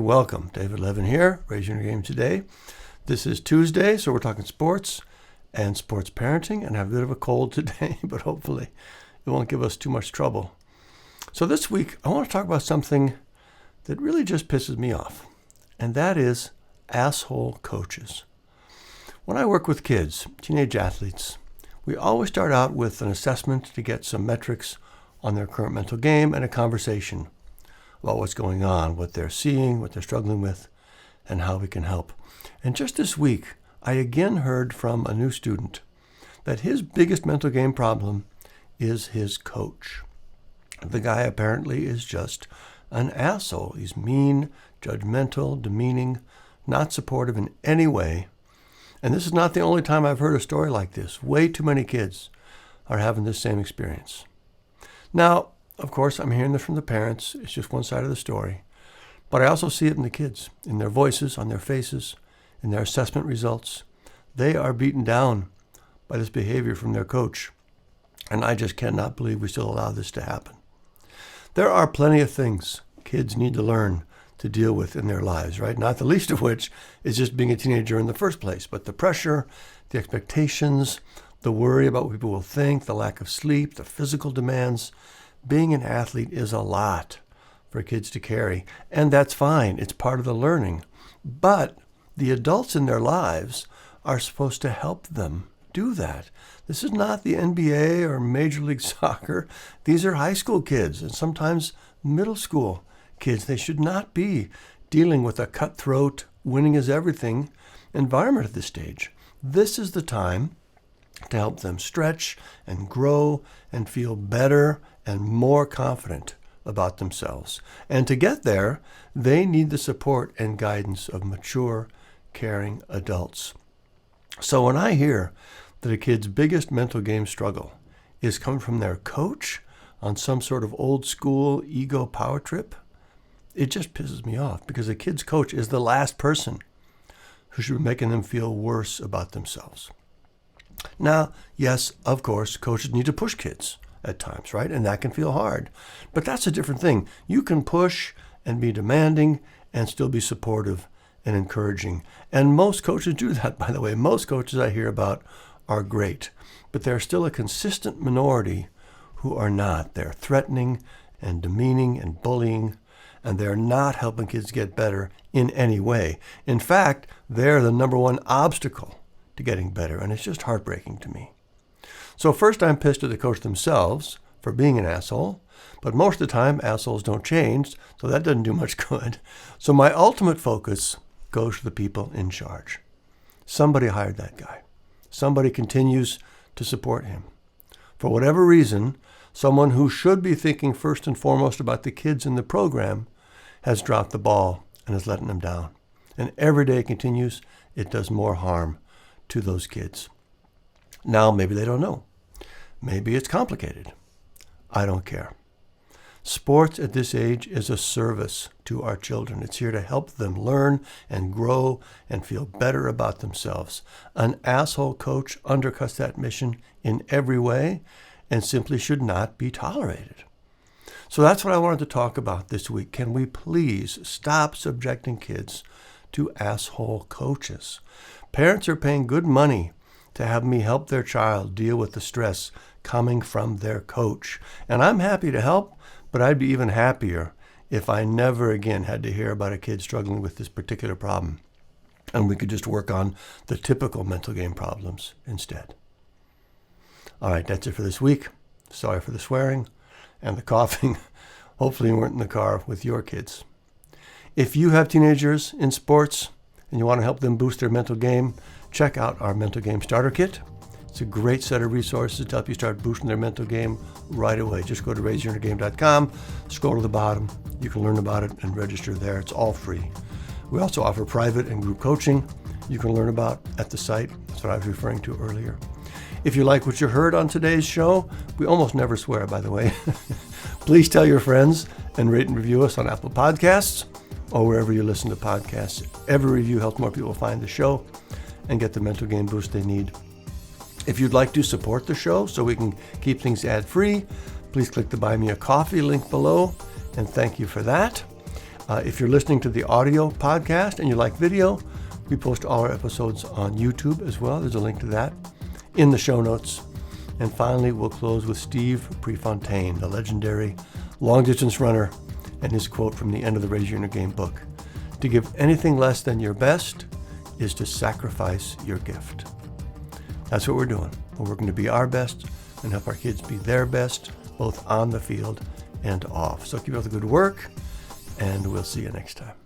welcome. David Levin here, Raising Your Game Today. This is Tuesday, so we're talking sports and sports parenting, and I have a bit of a cold today, but hopefully it won't give us too much trouble. So this week, I want to talk about something that really just pisses me off, and that is asshole coaches. When I work with kids, teenage athletes, we always start out with an assessment to get some metrics on their current mental game and a conversation about what's going on, what they're seeing, what they're struggling with, and how we can help. And just this week, I again heard from a new student that his biggest mental game problem is his coach. The guy apparently is just an asshole. He's mean, judgmental, demeaning, not supportive in any way. And this is not the only time I've heard a story like this. Way too many kids are having this same experience. Now, of course, I'm hearing this from the parents. It's just one side of the story. But I also see it in the kids, in their voices, on their faces, in their assessment results. They are beaten down by this behavior from their coach. And I just cannot believe we still allow this to happen. There are plenty of things kids need to learn to deal with in their lives, right? Not the least of which is just being a teenager in the first place. But the pressure, the expectations, the worry about what people will think, the lack of sleep, the physical demands. Being an athlete is a lot for kids to carry, and that's fine. It's part of the learning. But the adults in their lives are supposed to help them do that. This is not the NBA or Major League Soccer. These are high school kids and sometimes middle school kids. They should not be dealing with a cutthroat, winning is everything environment at this stage. This is the time to help them stretch and grow and feel better and more confident about themselves. And to get there, they need the support and guidance of mature, caring adults. So when I hear that a kid's biggest mental game struggle is coming from their coach on some sort of old school ego power trip, it just pisses me off because a kid's coach is the last person who should be making them feel worse about themselves. Now, yes, of course, coaches need to push kids at times, right? And that can feel hard. But that's a different thing. You can push and be demanding and still be supportive and encouraging. And most coaches do that, by the way. Most coaches I hear about are great. But there's still a consistent minority who are not. They're threatening and demeaning and bullying, and they're not helping kids get better in any way. In fact, they're the number one obstacle to getting better, and it's just heartbreaking to me. So first, I'm pissed at the coach themselves for being an asshole, but most of the time, assholes don't change, so that doesn't do much good. So my ultimate focus goes to the people in charge. Somebody hired that guy. Somebody continues to support him. For whatever reason, someone who should be thinking first and foremost about the kids in the program has dropped the ball and is letting them down. And every day it continues, it does more harm to those kids. Now, maybe they don't know. Maybe it's complicated. I don't care. Sports at this age is a service to our children. It's here to help them learn and grow and feel better about themselves. An asshole coach undercuts that mission in every way and simply should not be tolerated. So that's what I wanted to talk about this week. Can we please stop subjecting kids to asshole coaches? Parents are paying good money to have me help their child deal with the stress coming from their coach. And I'm happy to help, but I'd be even happier if I never again had to hear about a kid struggling with this particular problem. And we could just work on the typical mental game problems instead. All right, that's it for this week. Sorry for the swearing and the coughing. Hopefully you weren't in the car with your kids. If you have teenagers in sports and you want to help them boost their mental game, check out our Mental Game Starter Kit. It's a great set of resources to help you start boosting their mental game right away. Just go to raisingyourinnergame.com, scroll to the bottom. You can learn about it and register there. It's all free. We also offer private and group coaching you can learn about at the site. That's what I was referring to earlier. If you like what you heard on today's show, we almost never swear, by the way. Please tell your friends and rate and review us on Apple Podcasts or wherever you listen to podcasts. Every review helps more people find the show and get the mental game boost they need. If you'd like to support the show so we can keep things ad-free, please click the Buy Me a Coffee link below, and thank you for that. If you're listening to the audio podcast and you like video, we post all our episodes on YouTube as well. There's a link to that in the show notes. And finally, we'll close with Steve Prefontaine, the legendary long-distance runner, and his quote from the end of the Raise Your Inner Game book. To give anything less than your best is to sacrifice your gift. That's what we're doing. We're working to be our best and help our kids be their best, both on the field and off. So keep up the good work, and we'll see you next time.